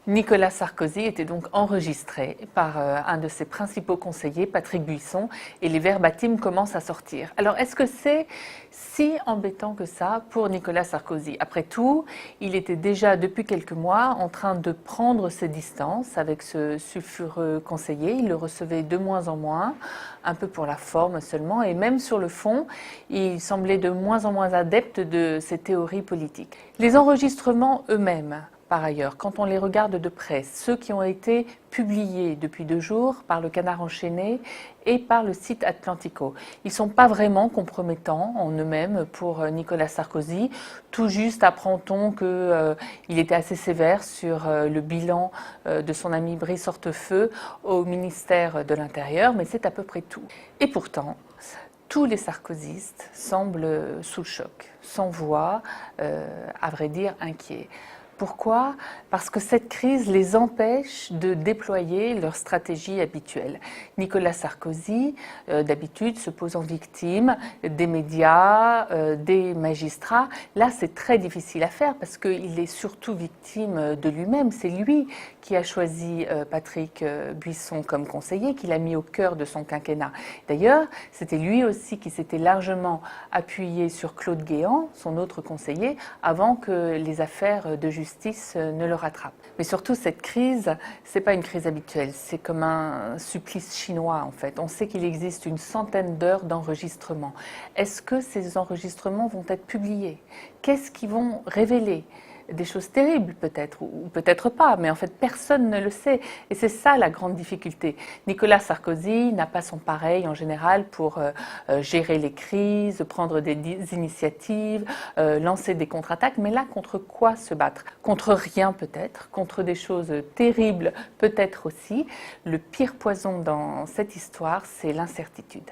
Nicolas Sarkozy était donc enregistré par un de ses principaux conseillers, Patrick Buisson, et les verbatims commencent à sortir. Alors, est-ce que c'est si embêtant que ça pour Nicolas Sarkozy? Après tout, il était déjà depuis quelques mois en train de prendre ses distances avec ce sulfureux conseiller. Il le recevait de moins en moins, un peu pour la forme seulement, et même sur le fond, il semblait de moins en moins adepte de ses théories politiques. Les enregistrements eux-mêmes, par ailleurs, quand on les regarde de près, ceux qui ont été publiés depuis 2 jours par le Canard enchaîné et par le site Atlantico, ils ne sont pas vraiment compromettants en eux-mêmes pour Nicolas Sarkozy. Tout juste apprend-on qu'il était assez sévère sur le bilan de son ami Brice Hortefeux au ministère de l'Intérieur, mais c'est à peu près tout. Et pourtant, tous les sarkozystes semblent sous le choc, sans voix, à vrai dire inquiets. Pourquoi? Parce que cette crise les empêche de déployer leur stratégie habituelle. Nicolas Sarkozy, d'habitude, se pose en victime des médias, des magistrats. Là, c'est très difficile à faire parce qu'il est surtout victime de lui-même. C'est lui qui a choisi Patrick Buisson comme conseiller, qu'il a mis au cœur de son quinquennat. D'ailleurs, c'était lui aussi qui s'était largement appuyé sur Claude Guéant, son autre conseiller, avant que les affaires de justice ne le rattrape. Mais surtout, cette crise, c'est pas une crise habituelle, c'est comme un supplice chinois en fait. On sait qu'il existe une centaine d'heures d'enregistrement. Est-ce que ces enregistrements vont être publiés? Qu'est-ce qu'ils vont révéler? Des choses terribles peut-être, ou peut-être pas, mais en fait personne ne le sait. Et c'est ça la grande difficulté. Nicolas Sarkozy n'a pas son pareil en général pour gérer les crises, prendre des initiatives, lancer des contre-attaques, mais là contre quoi se battre? Contre rien peut-être, contre des choses terribles peut-être aussi. Le pire poison dans cette histoire, c'est l'incertitude.